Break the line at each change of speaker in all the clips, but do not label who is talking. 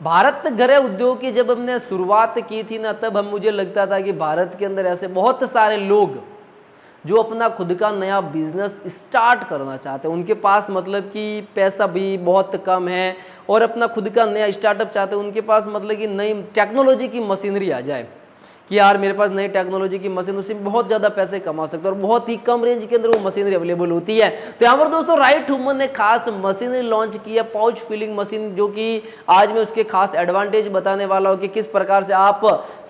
भारत गृह उद्योग की जब हमने शुरुआत की थी ना, तब मुझे लगता था कि भारत के अंदर ऐसे बहुत सारे लोग जो अपना खुद का नया बिजनेस स्टार्ट करना चाहते हैं, उनके पास मतलब कि पैसा भी बहुत कम है और अपना खुद का नया स्टार्टअप चाहते हैं, उनके पास मतलब कि नई टेक्नोलॉजी की मशीनरी आ जाए कि यार मेरे पास नई टेक्नोलॉजी की मशीन, उससे बहुत ज़्यादा पैसे कमा सकते हैं और बहुत ही कम रेंज के अंदर वो मशीनरी अवेलेबल होती है। तो यहाँ पर दोस्तों राइट ह्यूमन ने खास मशीनरी लॉन्च की है, पाउच फिलिंग मशीन, जो कि आज मैं उसके खास एडवांटेज बताने वाला हूँ कि किस प्रकार से आप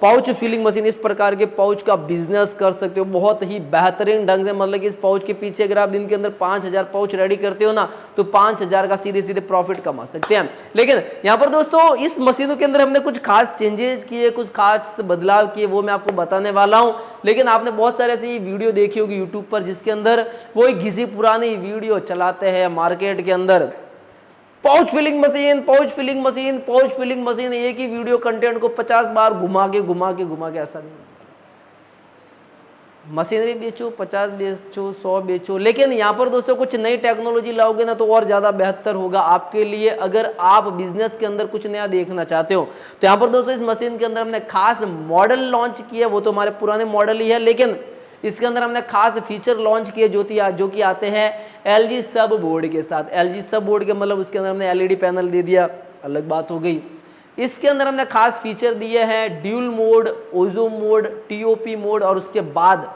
पाउच फिलिंग मशीन, इस प्रकार के पाउच का बिजनेस कर सकते हो बहुत ही बेहतरीन ढंग से। मतलब कि इस पाउच के पीछे अगर आप दिन के अंदर 5000 पाउच रेडी करते हो ना, तो 5000 का सीधे सीधे प्रॉफिट कमा सकते हैं। लेकिन यहाँ पर दोस्तों इस मशीनों के अंदर हमने कुछ खास चेंजेस किए, कुछ खास बदलाव किए, वो मैं आपको बताने वाला हूँ। लेकिन आपने बहुत सारे ऐसी वीडियो देखी होगी यूट्यूब पर, जिसके अंदर वो एक घिसी पुरानी वीडियो चलाते हैं मार्केट के अंदर, pouch filling machine, pouch filling machine, pouch filling machine. एक ही वीडियो कंटेंट को 50 बार घुमा के ऐसा नहीं, मशीनरी बेचो, 50 बेचो, 100 बेचो। लेकिन यहाँ पर दोस्तों कुछ नई टेक्नोलॉजी लाओगे ना, तो और ज़्यादा बेहतर होगा आपके लिए, अगर आप बिजनेस के अंदर कुछ नया देखना चाहते हो। तो यहाँ पर दोस्तों इस मशीन के अंदर हमने खास मॉडल लॉन्च किया, वो तो हमारे पुराने मॉडल ही है, लेकिन इसके अंदर हमने खास फीचर लॉन्च किए जो कि आते हैं LG सब बोर्ड के साथ। LG सब बोर्ड के मतलब उसके अंदर हमने LED पैनल दे दिया, अलग बात हो गई। इसके अंदर हमने खास फीचर दिए हैं ड्यूल मोड, ओजो मोड, TOP मोड और उसके बाद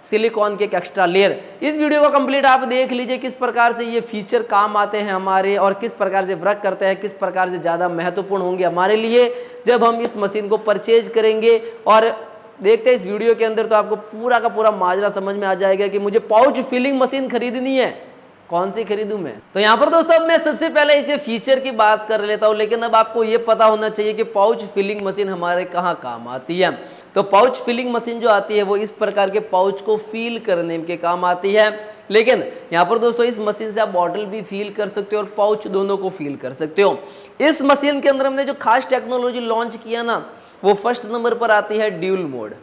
सिलिकॉन के एक एक्स्ट्रा लेयर। इस वीडियो को कंप्लीट आप देख लीजिए किस प्रकार से ये फीचर काम आते हैं हमारे और किस प्रकार से वर्क करते हैं, किस प्रकार से ज़्यादा महत्वपूर्ण होंगे हमारे लिए जब हम इस मशीन को परचेज करेंगे। और देखते हैं इस वीडियो के अंदर तो आपको पूरा का पूरा माजरा समझ में आ जाएगा कि मुझे पाउच फिलिंग मशीन खरीदनी है, कौन सी खरीदूं मैं। तो यहाँ पर दोस्तों अब मैं सबसे पहले इसके फीचर की बात कर लेता हूँ, लेकिन अब आपको ये पता होना चाहिए कि पाउच फिलिंग मशीन हमारे कहाँ काम आती है। तो पाउच फिलिंग मशीन जो आती है वो इस प्रकार के पाउच को फील करने के काम आती है। लेकिन यहाँ पर दोस्तों इस मशीन से आप बॉटल भी फील कर सकते हो और पाउच दोनों को फील कर सकते हो। इस मशीन के अंदर हमने जो खास टेक्नोलॉजी लॉन्च किया ना, वो फर्स्ट नंबर पर आती है ड्यूल मोड,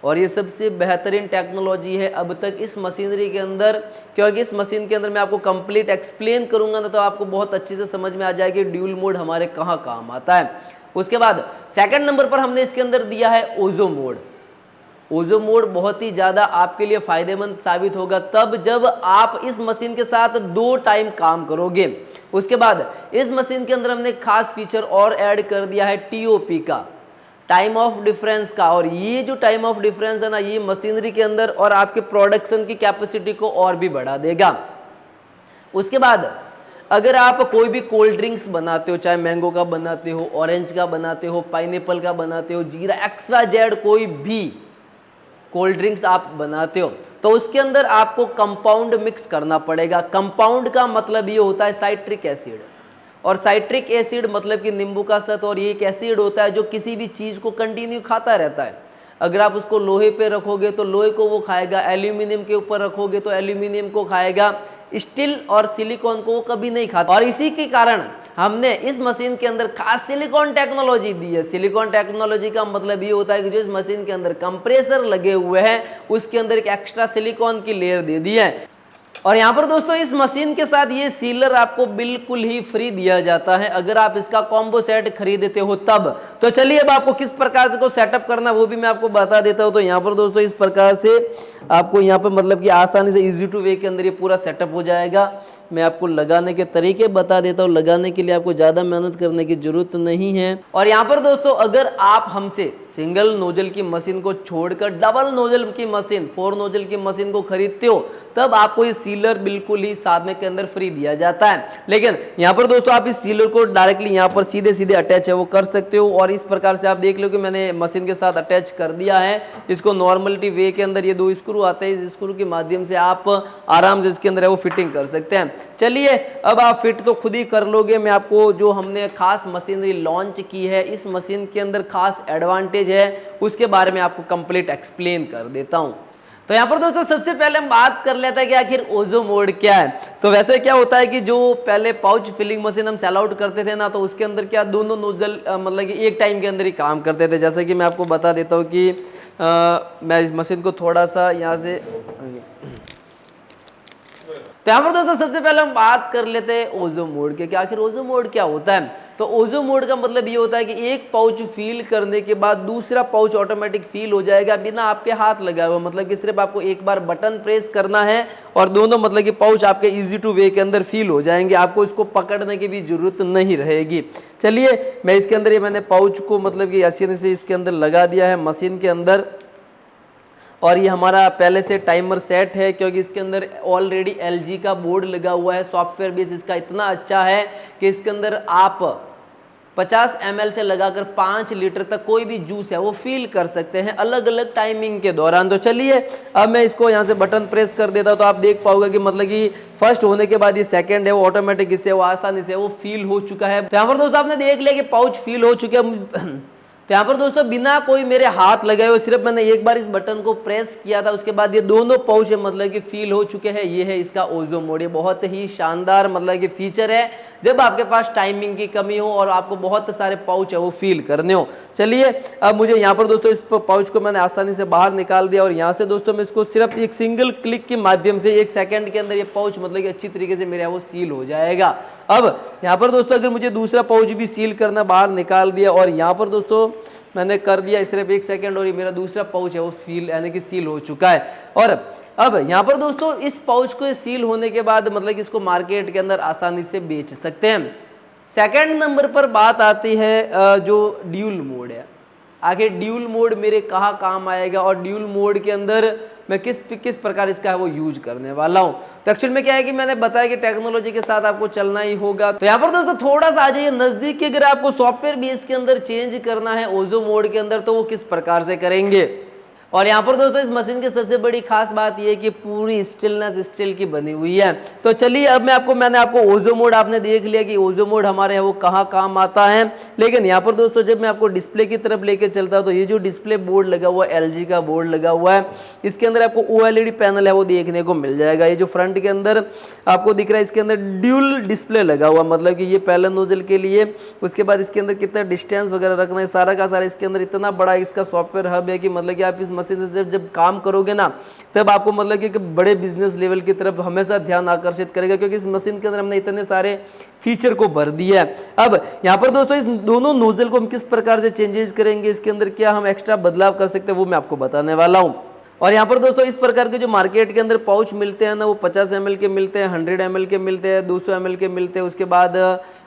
और ये सबसे बेहतरीन टेक्नोलॉजी है अब तक इस मशीनरी के अंदर, क्योंकि इस मशीन के अंदर मैं आपको कंप्लीट एक्सप्लेन करूंगा ना, तो आपको बहुत अच्छे से समझ में आ जाएगी ड्यूल मोड हमारे कहाँ काम आता है। उसके बाद सेकंड नंबर पर हमने इसके अंदर दिया है ओजो मोड। ओजो मोड बहुत ही ज़्यादा आपके लिए फायदेमंद साबित होगा तब जब आप इस मशीन के साथ 2 टाइम काम करोगे। उसके बाद इस मशीन के अंदर हमने खास फीचर और ऐड कर दिया है TOP का, टाइम ऑफ डिफरेंस का। और ये जो टाइम ऑफ डिफरेंस है ना, ये मशीनरी के अंदर और आपके प्रोडक्शन की कैपेसिटी को और भी बढ़ा देगा। उसके बाद अगर आप कोई भी कोल्ड ड्रिंक्स बनाते हो, चाहे मैंगो का बनाते हो, ऑरेंज का बनाते हो, पाइनएप्पल का बनाते हो, जीरा XYZ कोई भी कोल्ड ड्रिंक्स आप बनाते हो, तो उसके अंदर आपको कंपाउंड मिक्स करना पड़ेगा। कंपाउंड का मतलब ये होता है साइट्रिक एसिड, और साइट्रिक एसिड मतलब कि नींबू का सत, और ये एक एसिड होता है जो किसी भी चीज़ को कंटिन्यू खाता रहता है। अगर आप उसको लोहे पे रखोगे तो लोहे को वो खाएगा, एल्यूमिनियम के ऊपर रखोगे तो एल्यूमिनियम को खाएगा, स्टील और सिलिकॉन को वो कभी नहीं खाता। और इसी के कारण हमने इस मशीन के अंदर खास सिलिकॉन टेक्नोलॉजी दी है। सिलिकॉन टेक्नोलॉजी का मतलब ये होता है कि जो इस मशीन के अंदर कंप्रेसर लगे हुए हैं उसके अंदर एक एक्स्ट्रा सिलिकॉन की लेयर दे दी है। और यहाँ पर दोस्तों इस मशीन के साथ ये सीलर आपको बिल्कुल ही फ्री दिया जाता है अगर आप इसका कॉम्बो सेट खरीदते हो तब। तो चलिए अब आपको किस प्रकार से को सेटअप करना वो भी मैं आपको बता देता हूँ। तो यहाँ पर दोस्तों इस प्रकार से आपको यहाँ पर मतलब कि आसानी से इजी टू वे के अंदर ये पूरा सेटअप हो जाएगा। मैं आपको लगाने के तरीके बता देता हूँ, लगाने के लिए आपको ज़्यादा मेहनत करने की जरूरत नहीं है। और यहाँ पर दोस्तों अगर आप हमसे सिंगल नोजल की मशीन को छोड़कर डबल नोजल की मशीन, 4 नोजल की मशीन को खरीदते हो तब आपको ये सीलर बिल्कुल ही साथ के अंदर फ्री दिया जाता है। लेकिन यहाँ पर दोस्तों आप इस सीलर को डायरेक्टली यहाँ पर सीधे सीधे अटैच है वो कर सकते हो। और इस प्रकार से आप देख लो कि मैंने मशीन के साथ अटैच कर दिया है इसको नॉर्मलिटी वे के अंदर। ये 2 स्क्रू आते हैं, इस स्क्रू के माध्यम से आप आराम से इसके अंदर है वो फिटिंग कर सकते हैं। चलिए अब आप फिट तो खुद ही कर लोगे, मैं आपको जो हमने खास मशीनरी लॉन्च की है इस मशीन के अंदर खास एडवांटेज है उसके बारे में आपको कंप्लीट एक्सप्लेन कर देता हूं। तो यहाँ पर दोस्तों सबसे पहले हम बात कर लेते हैं कि आखिर ओजो मोड क्या है। तो वैसे क्या होता है कि जो पहले पाउच फिलिंग मशीन हम सेल आउट करते थे ना, तो उसके अंदर क्या दोनों नोजल मतलब कि एक टाइम के अंदर ही काम करते थे। जैसे कि मैं आपको बता देता हूँ कि मैं इस मशीन को थोड़ा सा यहाँ से, तो यहाँ पर दोस्तों सबसे पहले हम बात कर लेते हैं ओजो मोड के कि आखिर ओजो मोड क्या होता है। तो ओजो मोड का मतलब ये होता है कि एक पाउच फील करने के बाद दूसरा पाउच ऑटोमेटिक फील हो जाएगा बिना आपके हाथ लगाए हुए, मतलब कि सिर्फ आपको एक बार बटन प्रेस करना है और दोनों मतलब कि पाउच आपके इजी टू वे के अंदर फील हो जाएंगे, आपको इसको पकड़ने की भी जरूरत नहीं रहेगी। चलिए मैं इसके अंदर ये मैंने पाउच को मतलब कि आसानी से इसके अंदर लगा दिया है मशीन के अंदर, और ये हमारा पहले से टाइमर सेट है क्योंकि इसके अंदर ऑलरेडी LG का बोर्ड लगा हुआ है। सॉफ्टवेयर बेस इसका इतना अच्छा है कि इसके अंदर आप 50 ml से लगाकर 5 लीटर तक कोई भी जूस है वो फील कर सकते हैं अलग अलग टाइमिंग के दौरान। तो चलिए अब मैं इसको यहाँ से बटन प्रेस कर देता हूँ तो आप देख पाओगे कि मतलब कि फर्स्ट होने के बाद ये सेकंड है वो ऑटोमेटिक इससे वो आसानी से वो फील हो चुका है। तो यहाँ पर दोस्तों आपने देख लिया कि पाउच फील हो चुके हैं। तो यहाँ पर दोस्तों बिना कोई मेरे हाथ लगाए हुए सिर्फ मैंने एक बार इस बटन को प्रेस किया था, उसके बाद ये दोनों पाउच मतलब कि फील हो चुके हैं। ये है इसका ओजो मोड, ये बहुत ही शानदार मतलब कि फीचर है जब आपके पास टाइमिंग की कमी हो और आपको बहुत सारे पाउच है वो फील करने हो। चलिए अब मुझे यहाँ पर दोस्तों इस पाउच को मैंने आसानी से बाहर निकाल दिया और यहाँ से दोस्तों मैं इसको सिर्फ एक सिंगल क्लिक के माध्यम से 1 सेकंड के अंदर ये पाउच मतलब कि अच्छी तरीके से मेरे वो सील हो जाएगा। अब यहाँ पर दोस्तों अगर मुझे दूसरा पाउच भी सील करना, बाहर निकाल दिया और यहाँ पर दोस्तों मैंने कर दिया सिर्फ 1 सेकंड और ये मेरा दूसरा पाउच है वो फील यानी कि सील हो चुका है। और अब यहाँ पर दोस्तों इस पाउच को सील होने के बाद मतलब कि इसको मार्केट के अंदर आसानी से बेच सकते हैं। सेकंड नंबर पर बात आती है जो ड्यूल मोड है। आखिर ड्यूल मोड मेरे कहाँ काम आएगा और ड्यूल मोड के अंदर मैं किस प्रकार इसका है वो यूज करने वाला हूँ। तो एक्चुअल में क्या है कि मैंने बताया कि टेक्नोलॉजी के साथ आपको चलना ही होगा। तो यहाँ पर दोस्तों थोड़ा सा आ जाइए नजदीक, अगर आपको सॉफ्टवेयर बेस के अंदर चेंज करना है ओजो मोड के अंदर तो वो किस प्रकार से करेंगे। और यहाँ पर दोस्तों इस मशीन की सबसे बड़ी खास बात यह है कि पूरी स्टील की बनी हुई है। तो चलिए अब मैंने आपको ओजो मोड आपने देख लिया कि ओजो मोड हमारे यहाँ वो कहाँ काम आता है। लेकिन यहाँ पर दोस्तों जब मैं आपको डिस्प्ले की तरफ लेके चलता हूँ तो ये जो डिस्प्ले बोर्ड लगा हुआ है LG का बोर्ड लगा हुआ है, इसके अंदर आपको OLED पैनल है वो देखने को मिल जाएगा। ये जो फ्रंट के अंदर आपको दिख रहा है इसके अंदर ड्यूल डिस्प्ले लगा हुआ, मतलब कि ये पहले नोजल के लिए, उसके बाद इसके अंदर कितना डिस्टेंस वगैरह रखना है सारा का सारा इसके अंदर इतना बड़ा इसका सॉफ्टवेयर हब है कि मतलब कि आप इस मशीन से जब काम करोगे ना तब आपको मतलब कि बड़े बिजनेस लेवल की तरफ हमेशा ध्यान आकर्षित करेगा क्योंकि इस मशीन के अंदर हमने इतने सारे फीचर को भर दिया है। अब यहाँ पर दोस्तों इस दोनों नोजल को हम किस प्रकार से चेंजेस करेंगे, इसके अंदर क्या हम एक्स्ट्रा बदलाव कर सकते हैं वो मैं आपको बताने वाला हूँ। और यहाँ पर दोस्तों इस प्रकार के जो मार्केट के अंदर पाउच मिलते हैं ना वो 50 ml के मिलते हैं, 100 ml के मिलते हैं, 200 ml के मिलते हैं, उसके बाद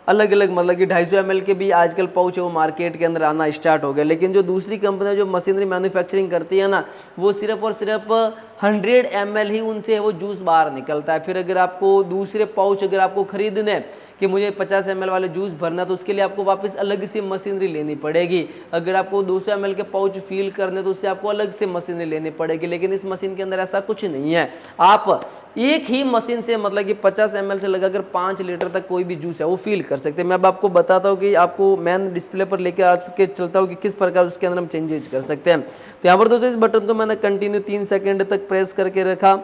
अलग अलग मतलब कि 250 ml के भी आजकल पाउच है वो मार्केट के अंदर आना स्टार्ट हो गया। लेकिन जो दूसरी कंपनी जो मशीनरी मैन्युफैक्चरिंग करती है ना वो सिर्फ और सिर्फ 100 ml ही उनसे वो जूस बाहर निकलता है। फिर अगर आपको दूसरे पाउच अगर आपको खरीदने कि मुझे 50 ml वाले जूस भरना तो उसके लिए आपको वापस अलग से मशीनरी लेनी पड़ेगी। अगर आपको 200 ml के पाउच फील करने तो उससे आपको अलग से मशीनरी लेनी पड़ेगी। लेकिन इस मशीन के अंदर ऐसा कुछ नहीं है, आप एक ही मशीन से मतलब कि 50 ml से लगाकर 5 लीटर तक कोई भी जूस है वो फील कर सकते हैं। मैं अब आपको बताता हूँ कि आपको मैन डिस्प्ले पर लेकर आके चलता हूँ कि किस प्रकार उसके अंदर हम चेंजेस कर सकते हैं। तो यहाँ पर दोस्तों इस बटन को मैंने कंटिन्यू 3 सेकंड तक प्रेस करके रखा।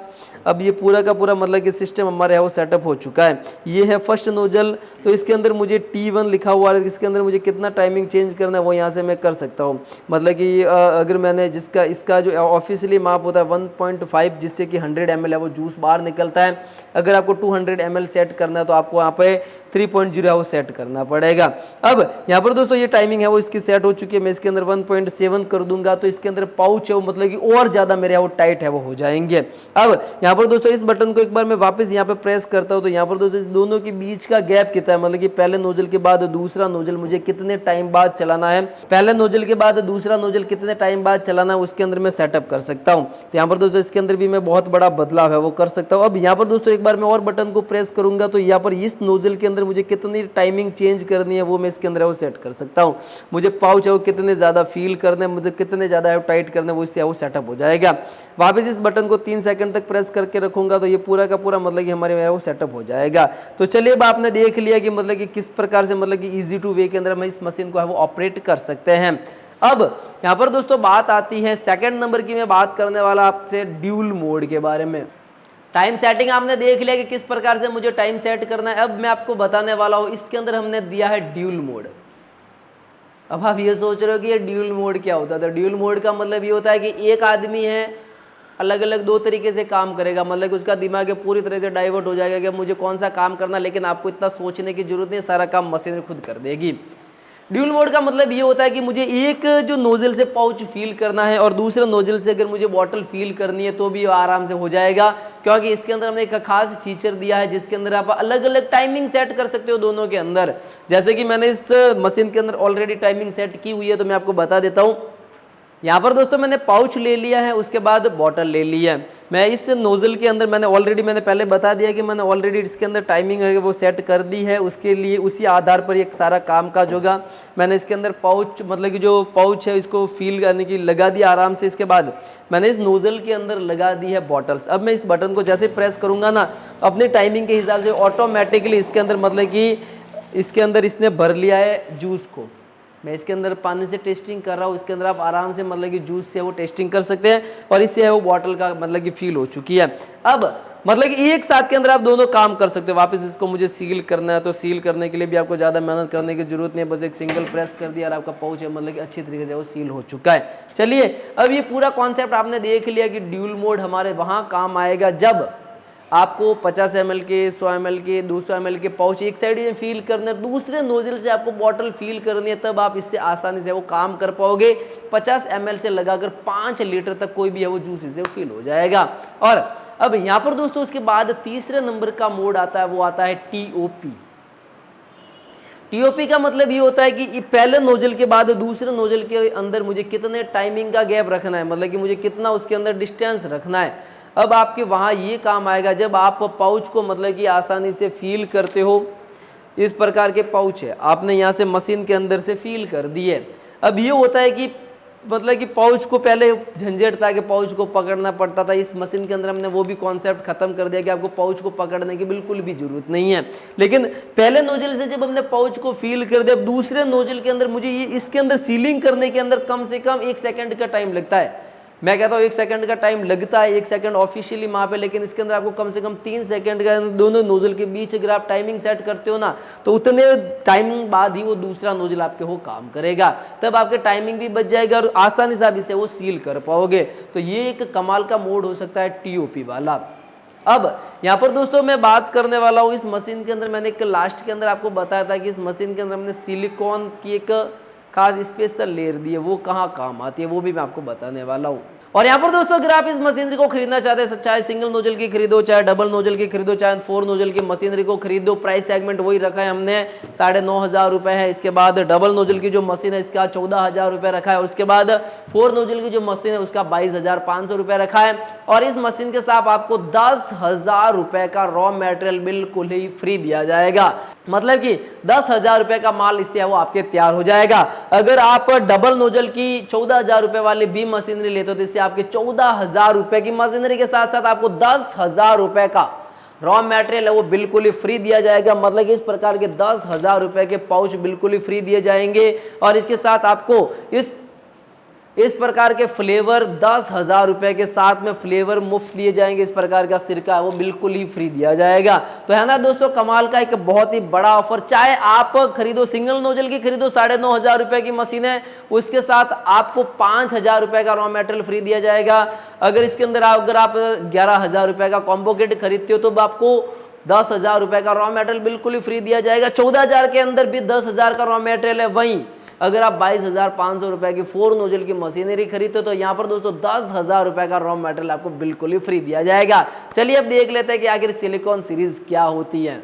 अब ये पूरा का पूरा मतलब कि सिस्टम हमारे यहाँ वो सेटअप हो चुका है। ये है फर्स्ट नोजल, तो इसके अंदर मुझे T1 लिखा हुआ है, इसके अंदर मुझे कितना टाइमिंग चेंज करना है वो यहाँ से मैं कर सकता हूँ। मतलब कि अगर मैंने इसका जो ऑफिशियली माप होता है 1.5 जिससे कि 100 ml है वो जूस बाहर निकलता है। अगर आपको 200 ml सेट करना है तो आपको यहाँ पे 3.0 है वो सेट करना पड़ेगा। अब यहाँ पर दोस्तों ये टाइमिंग है वो इसकी सेट हो चुकी है। मैं इसके अंदर 1.7 कर दूंगा तो इसके अंदर पाउच है वो मतलब कि और ज़्यादा मेरे वो टाइट है वो हो जाएंगे। अब यहाँ पर दोस्तों इस बटन को एक बार मैं वापस यहाँ पे प्रेस करता हूँ तो यहाँ पर दोस्तों इस दोनों के बीच का गैप कितना है, मतलब कि पहले नोजल के बाद दूसरा नोजल मुझे कितने टाइम बाद चलाना है, पहले नोजल के बाद दूसरा नोजल कितने टाइम बाद चलाना है उसके अंदर मैं सेटअप कर सकता हूँ। तो यहाँ पर दोस्तों इसके अंदर भी मैं बहुत बड़ा बदलाव है वो कर सकता हूँ। अब यहाँ पर दोस्तों एक बार मैं और बटन को प्रेस करूंगा तो यहाँ पर इस नोजल के अंदर मुझे कितनी टाइमिंग चेंज करनी है वो मैं इसके अंदर वो सेट कर सकता हूँ। मुझे पाउच है वो कितने ज़्यादा फील करने, मुझे कितने ज़्यादा है टाइट करने वो इससे वो सेटअप हो जाएगा। वापस इस बटन को 3 सेकंड तक प्रेस करके रखूंगा तो ये पूरा का पूरा मतलब कि हमारे यहाँ वो सेटअप हो जाएगा। तो चलिए अब आपने देख लिया कि मतलब कि किस प्रकार से मतलब कि इजी टू वे के अंदर हम इस मशीन को है वो ऑपरेट कर सकते हैं। अब यहाँ पर दोस्तों बात आती है सेकंड नंबर की, मैं बात करने वाला आपसे ड्यूल मोड के बारे में। टाइम सेटिंग आपने देख लिया कि किस प्रकार से मुझे टाइम सेट करना है। अब मैं आपको बताने वाला हूँ इसके अंदर हमने दिया है ड्यूल मोड। अब आप ये सोच रहे हो कि ये ड्यूल मोड क्या होता है। तो ड्यूल मोड का मतलब ये होता है कि एक आदमी है अलग अलग दो तरीके से काम करेगा, मतलब कि उसका दिमाग पूरी तरह से डाइवर्ट हो जाएगा कि मुझे कौन सा काम करना, लेकिन आपको इतना सोचने की जरूरत नहीं, सारा काम मशीनरी खुद कर देगी। ड्यूल मोड का मतलब ये होता है कि मुझे एक जो नोजल से पाउच फील करना है और दूसरे नोजल से अगर मुझे बॉटल फील करनी है तो भी आराम से हो जाएगा, क्योंकि इसके अंदर हमने एक खास फीचर दिया है जिसके अंदर आप अलग अलग टाइमिंग सेट कर सकते हो दोनों के अंदर। जैसे कि मैंने इस मशीन के अंदर ऑलरेडी टाइमिंग सेट की हुई है, तो मैं आपको बता देता हूँ। यहाँ पर दोस्तों मैंने पाउच ले लिया है, उसके बाद बॉटल ले लिया है। मैं इस नोजल के अंदर मैंने पहले बता दिया कि मैंने ऑलरेडी इसके अंदर टाइमिंग है वो सेट कर दी है, उसके लिए उसी आधार पर एक सारा काम काज होगा। मैंने इसके अंदर पाउच मतलब कि जो पाउच है इसको फील करने की लगा दिया आराम से। इसके बाद मैंने इस नोजल के अंदर लगा दी है बॉटल्स। अब मैं इस बटन को जैसे प्रेस करूँगा ना, अपनी टाइमिंग के हिसाब से ऑटोमेटिकली इसके अंदर मतलब कि इसके अंदर इसने भर लिया है जूस को। मैं इसके अंदर पानी से टेस्टिंग कर रहा हूँ, इसके अंदर आप आराम से मतलब कि जूस से वो टेस्टिंग कर सकते हैं और इससे है वो बॉटल का मतलब कि फील हो चुकी है। अब मतलब कि एक साथ के अंदर आप दोनों काम कर सकते हो। वापस इसको मुझे सील करना है तो सील करने के लिए भी आपको ज़्यादा मेहनत करने की जरूरत नहीं है, बस एक सिंगल प्रेस कर दिया और आपका पाउच है मतलब कि अच्छी तरीके से वो सील हो चुका है। चलिए अब ये पूरा कॉन्सेप्ट आपने देख लिया कि ड्यूल मोड हमारे वहाँ काम आएगा जब आपको 50 ml के 100 ml के 200 ml के पाउच एक साइड में फील करना है, दूसरे नोजल से आपको बॉटल फील करनी है, तब आप इससे आसानी से वो काम कर पाओगे। 50 ml से लगाकर 5 लीटर तक कोई भी है वो जूस इससे फील हो जाएगा। और अब यहाँ पर दोस्तों उसके बाद तीसरे नंबर का मोड आता है, वो आता है TOP। TOP का मतलब ये होता है कि पहले नोजल के बाद दूसरे नोजल के अंदर मुझे कितने टाइमिंग का गैप रखना है, मतलब कि मुझे कितना उसके अंदर डिस्टेंस रखना है। अब आपके वहाँ ये काम आएगा जब आप पाउच को मतलब कि आसानी से फील करते हो। इस प्रकार के पाउच है, आपने यहाँ से मशीन के अंदर से फील कर दिए। अब ये होता है कि मतलब कि पाउच को पहले झंझट था कि पाउच को पकड़ना पड़ता था, इस मशीन के अंदर हमने वो भी कॉन्सेप्ट खत्म कर दिया कि आपको पाउच को पकड़ने की बिल्कुल भी जरूरत नहीं है। लेकिन पहले नोजल से जब हमने पाउच को फील कर दिया, अब दूसरे नोजल के अंदर मुझे ये इसके अंदर सीलिंग करने के अंदर कम से कम 1 सेकेंड का टाइम लगता है। मैं कहता हूँ 1 सेकंड का टाइम लगता है, 1 सेकंड ऑफिशियली वहाँ पे, लेकिन इसके अंदर आपको कम से कम 3 सेकंड का दोनों नोजल के बीच अगर आप टाइमिंग सेट करते हो ना, तो उतने टाइमिंग बाद ही वो दूसरा नोजल आपके वो काम करेगा, तब आपके टाइमिंग भी बच जाएगा और आसानी से आप इसे वो सील कर पाओगे। तो ये एक कमाल का मोड हो सकता है TOP वाला। अब यहाँ पर दोस्तों मैं बात करने वाला हूँ इस मशीन के अंदर, मैंने एक लास्ट के अंदर आपको बताया था कि इस मशीन के अंदर हमने सिलिकॉन की एक खास स्पेशल लेयर दी है, वो कहाँ काम आती है वो भी मैं आपको बताने वाला हूँ। और यहाँ पर दोस्तों अगर आप इस मशीनरी को खरीदना चाहते हैं, चाहे सिंगल नोजल की खरीदो, चाहे डबल नोजल की खरीदो, चाहे 4 नोजल की मशीनरी को खरीदो, प्राइस सेगमेंट वही रखा है हमने 9,500 रुपए है। इसके बाद डबल नोजल की जो मशीन है इसका 14,000 रुपए रखा है, और उसके बाद 4 नोजल की जो मशीन है उसका 22,500 रुपए रखा है। और इस मशीन के साथ आपको 10,000 रुपए का रॉ मटेरियल बिल्कुल ही फ्री दिया जाएगा, मतलब कि 10,000 रुपए का माल इससे वो आपके तैयार हो जाएगा। अगर आप डबल नोजल की 14,000 रुपए वाली भी मशीनरी लेते हो तो इससे आपके 14,000 रुपए की मशीनरी के साथ साथ आपको 10,000 रुपए का रॉ मटेरियल है वो बिल्कुल ही फ्री दिया जाएगा, मतलब कि इस प्रकार के 10,000 रुपए के पाउच बिल्कुल ही फ्री दिए जाएंगे। और इसके साथ आपको इस प्रकार के फ्लेवर 10,000 रुपए के साथ में फ्लेवर मुफ्त दिए जाएंगे। इस प्रकार का सिरका वो बिल्कुल ही फ्री दिया जाएगा। तो है ना दोस्तों, कमाल का एक बहुत ही बड़ा ऑफर। चाहे आप खरीदो सिंगल नोजल की खरीदो 9,500 रुपए की मशीन है, उसके साथ आपको 5,000 रुपए का रॉ मटेरियल फ्री दिया जाएगा। अगर इसके अंदर अगर आप 11,000 रुपए का कॉम्बो किट खरीदते हो तो आपको 10,000 रुपए का रॉ मटेरियल बिल्कुल ही फ्री दिया जाएगा। 14,000 के अंदर भी 10,000 का रॉ मटेरियल है। वहीं अगर आप 22,500 रुपए की 4 नोजल की मशीनरी खरीदते हो तो यहाँ पर दोस्तों 10,000 रुपए का रॉ मटेरियल आपको बिल्कुल ही फ्री दिया जाएगा। चलिए अब देख लेते हैं कि आखिर सिलिकॉन सीरीज क्या होती है।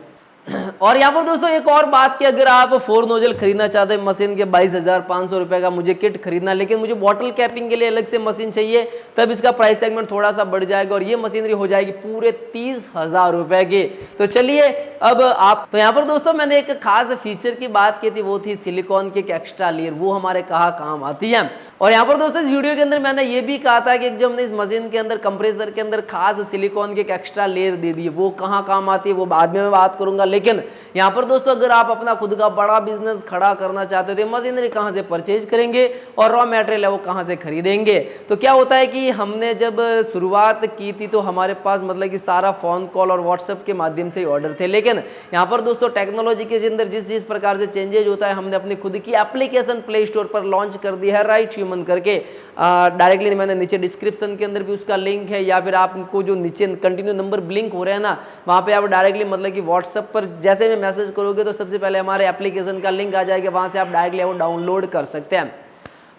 और यहाँ पर दोस्तों एक और बात कि अगर आप 4 नोजल खरीदना चाहते हैं मशीन के 22,500 रुपए का मुझे किट खरीदना, लेकिन मुझे बॉटल कैपिंग के लिए अलग से मशीन चाहिए, तब इसका प्राइस सेगमेंट थोड़ा सा बढ़ जाएगा और ये मशीनरी हो जाएगी पूरे 30,000 रुपए की। तो चलिए अब आप, तो यहाँ पर दोस्तों मैंने एक खास फीचर की बात की थी, वो थी सिलिकॉन की एक एक्स्ट्रा लेयर, वो हमारे कहाँ काम आती है। और यहाँ पर दोस्तों इस वीडियो के अंदर मैंने ये भी कहा था कि जब हमने इस मशीन के अंदर कंप्रेसर के अंदर खास सिलिकॉन की एक एक्स्ट्रा लेयर दे दी है, वो कहाँ काम आती है वो बाद में मैं बात करूंगा। लेकिन यहाँ पर दोस्तों अगर आप अपना खुद का बड़ा बिजनेस खड़ा करना चाहते हो तो मशीनरी कहाँ से परचेज करेंगे और रॉ मटेरियल है वो कहाँ से खरीदेंगे। तो क्या होता है कि हमने जब शुरुआत की थी तो हमारे पास मतलब कि सारा फोन कॉल और व्हाट्सएप के माध्यम से ऑर्डर थे, लेकिन यहाँ पर दोस्तों टेक्नोलॉजी के अंदर जिस प्रकार से चेंजेज होता है, हमने अपनी खुद की एप्लीकेशन प्ले स्टोर पर लॉन्च कर दी है, राइट ह्यूमन मन करके डायरेक्टली मैंने नीचे डिस्क्रिप्शन के अंदर भी उसका लिंक है, या फिर आपको जो नीचे कंटिन्यू नंबर ब्लिंक हो रहे हैं ना, वहाँ पे आप डायरेक्टली मतलब कि व्हाट्सएप पर जैसे भी मैसेज करोगे तो सबसे पहले हमारे एप्लीकेशन का लिंक आ जाएगा, वहाँ से आप डायरेक्टली वो डाउनलोड कर सकते हैं।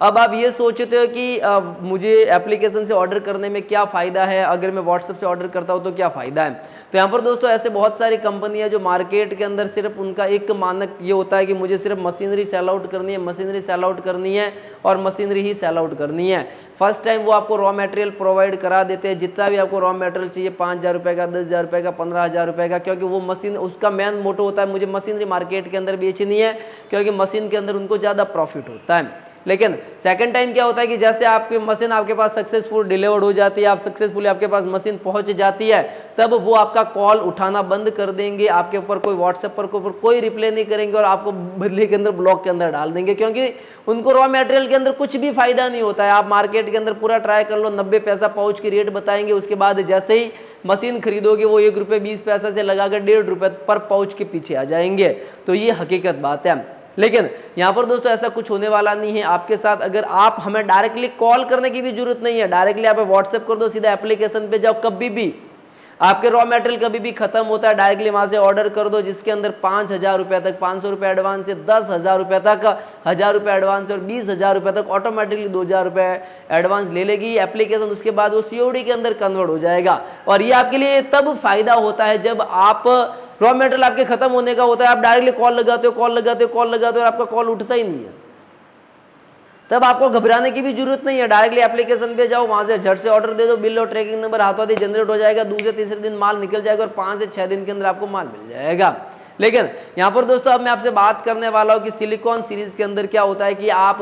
अब आप ये सोचते हो कि मुझे एप्लीकेशन से ऑर्डर करने में क्या फ़ायदा है, अगर मैं व्हाट्सएप से ऑर्डर करता हूँ तो क्या फ़ायदा है। तो यहाँ पर दोस्तों ऐसे बहुत सारी कंपनियाँ जो मार्केट के अंदर सिर्फ उनका एक मानक ये होता है कि मुझे सिर्फ मशीनरी सेल आउट करनी है, मशीनरी सेल आउट करनी है और मशीनरी ही सेल आउट करनी है। फर्स्ट टाइम वो आपको रॉ मटेरियल प्रोवाइड करा देते हैं, जितना भी आपको रॉ मटेरियल चाहिए 5,000 रुपये का, 10,000 रुपये का, 15,000 रुपये का, क्योंकि वो मशीन उसका मेन मोटो होता है मुझे मशीनरी मार्केट के अंदर बेचनी है, क्योंकि मशीन के अंदर उनको ज़्यादा प्रॉफिट होता है। लेकिन सेकंड टाइम क्या होता है कि जैसे आपकी मशीन आपके पास सक्सेसफुल डिलीवर्ड हो जाती है, आप सक्सेसफुली आपके पास मशीन पहुंच जाती है, तब वो आपका कॉल उठाना बंद कर देंगे, आपके ऊपर कोई व्हाट्सएप पर कोई रिप्लाई नहीं करेंगे और आपको बदले के अंदर ब्लॉक के अंदर डाल देंगे, क्योंकि उनको रॉ मटेरियल के अंदर कुछ भी फायदा नहीं होता है। आप मार्केट के अंदर पूरा ट्राई कर लो, 90 पैसा पाउच की रेट बताएंगे, उसके बाद जैसे ही मशीन खरीदोगे वो 1 रुपये 20 पैसा से लगाकर 1.5 रुपये पर पाउच के पीछे आ जाएंगे। तो ये हकीकत बात है। लेकिन यहाँ पर दोस्तों ऐसा कुछ होने वाला नहीं है आपके साथ। अगर आप हमें डायरेक्टली कॉल करने की भी जरूरत नहीं है, डायरेक्टली आप व्हाट्सएप कर दो, सीधा एप्लीकेशन पे जाओ, कभी भी आपके रॉ मटेरियल कभी भी खत्म होता है डायरेक्टली वहां से ऑर्डर कर दो, जिसके अंदर 5,000 रुपये तक 500 रुपये एडवांस से 10,000 रुपये तक 1,000 रुपये एडवांस और 20,000 रुपये तक ऑटोमेटिकली 2,000 रुपये एडवांस ले लेगी एप्लीकेशन। उसके बाद वो COD के अंदर कन्वर्ट हो जाएगा। और ये आपके लिए तब फायदा होता है जब आप रॉ मटेरियल आपके खत्म होने का होता है, आप डायरेक्टली कॉल लगाते हो और आपका कॉल उठता ही नहीं है, तब आपको घबराने की भी जरूरत नहीं है। डायरेक्टली एप्लीकेशन पे जाओ, वहां से झट से ऑर्डर दे दो, बिल और ट्रैकिंग नंबर हाथों हाथ जनरेट हो जाएगा, दूसरे तीसरे दिन माल निकल जाएगा और 5 से 6 दिन के अंदर आपको माल मिल जाएगा। लेकिन यहाँ पर दोस्तों अब मैं आपसे बात करने वाला हूँ कि सिलिकॉन सीरीज के अंदर क्या होता है कि आप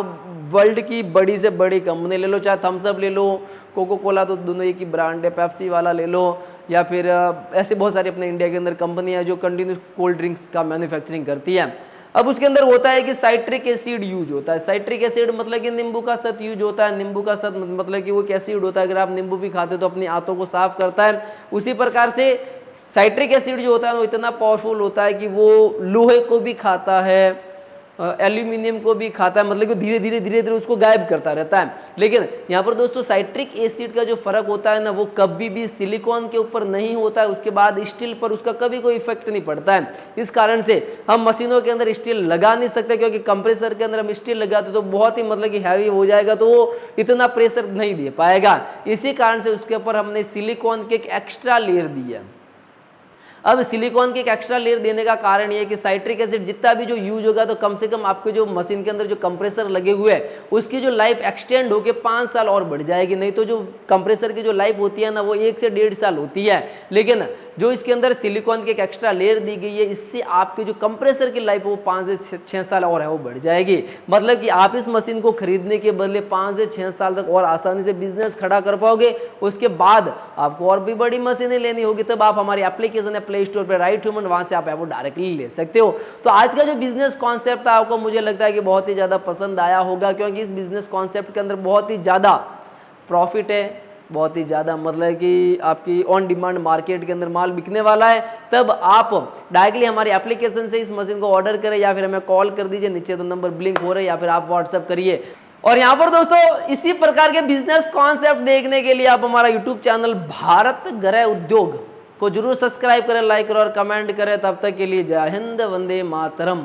वर्ल्ड की बड़ी से बड़ी कंपनी ले लो, चाहे थम्स अप ले लो, कोको कोला तो दोनों एक ही ब्रांड है, पेप्सी वाला ले लो, या फिर ऐसे बहुत सारी अपने इंडिया के अंदर कंपनियां जो कंटिन्यूस कोल्ड ड्रिंक्स का मैन्युफैक्चरिंग करती है। अब उसके अंदर होता है कि साइट्रिक एसिड यूज होता है। साइट्रिक एसिड मतलब कि नींबू का सत यूज होता है। नींबू का सत मतलब कि वो एक एसिड होता है, अगर आप नींबू भी खाते हो तो अपनी आंतों को साफ करता है। उसी प्रकार से साइट्रिक एसिड जो होता है वो इतना पावरफुल होता है कि वो लोहे को भी खाता है, एल्यूमिनियम को भी खाता है, मतलब कि धीरे धीरे उसको गायब करता रहता है। लेकिन यहाँ पर दोस्तों साइट्रिक एसिड का जो फर्क होता है ना, वो कभी भी सिलिकॉन के ऊपर नहीं होता है, उसके बाद स्टील पर उसका कभी कोई इफेक्ट नहीं पड़ता है। इस कारण से हम मशीनों के अंदर स्टील लगा नहीं सकते, क्योंकि कंप्रेसर के अंदर हम स्टील लगाते तो बहुत ही मतलब कि हैवी हो जाएगा, तो वो इतना प्रेशर नहीं दे पाएगा। इसी कारण से उसके ऊपर हमने सिलिकॉन के एक एक्स्ट्रा लेयर दी है। अब सिलिकॉन के एक एक्स्ट्रा लेयर देने का कारण ये है कि साइट्रिक एसिड जितना भी जो यूज होगा तो कम से कम आपके जो मशीन के अंदर जो कंप्रेसर लगे हुए हैं उसकी जो लाइफ एक्सटेंड होकर 5 साल और बढ़ जाएगी। नहीं तो जो कंप्रेसर की जो लाइफ होती है ना वो 1 से 1.5 साल होती है। लेकिन जो इसके अंदर सिलिकॉन की एक एक्स्ट्रा लेयर दी गई है, इससे आपकी जो कंप्रेसर की लाइफ वो 5 से 6 साल और है वो बढ़ जाएगी। मतलब कि आप इस मशीन को खरीदने के बदले 5 से 6 साल तक और आसानी से बिजनेस खड़ा कर पाओगे। उसके बाद आपको और भी बड़ी मशीनें लेनी होगी, तब आप हमारी एप्लीकेशन है प्ले स्टोर पे राइट ह्यूमन, वहां से आप वो डायरेक्टली ले सकते हो। तो आज का जो बिजनेस कॉन्सेप्ट था आपको मुझे लगता है कि बहुत ही ज्यादा पसंद आया होगा, क्योंकि इस बिजनेस कॉन्सेप्ट के अंदर बहुत ही ज्यादा प्रॉफिट है, बहुत ही ज़्यादा मतलब कि आपकी ऑन डिमांड मार्केट के अंदर माल बिकने वाला है। तब आप डायरेक्टली हमारी एप्लीकेशन से इस मशीन को ऑर्डर करें या फिर हमें कॉल कर दीजिए, नीचे तो नंबर ब्लिंक हो रहे हैं, या फिर आप व्हाट्सएप करिए। और यहाँ पर दोस्तों इसी प्रकार के बिजनेस कॉन्सेप्ट देखने के लिए आप हमारा यूट्यूब चैनल भारत गृह उद्योग को जरूर सब्सक्राइब करें, लाइक करें और कमेंट करें। तब तक के लिए जय हिंद, वंदे मातरम।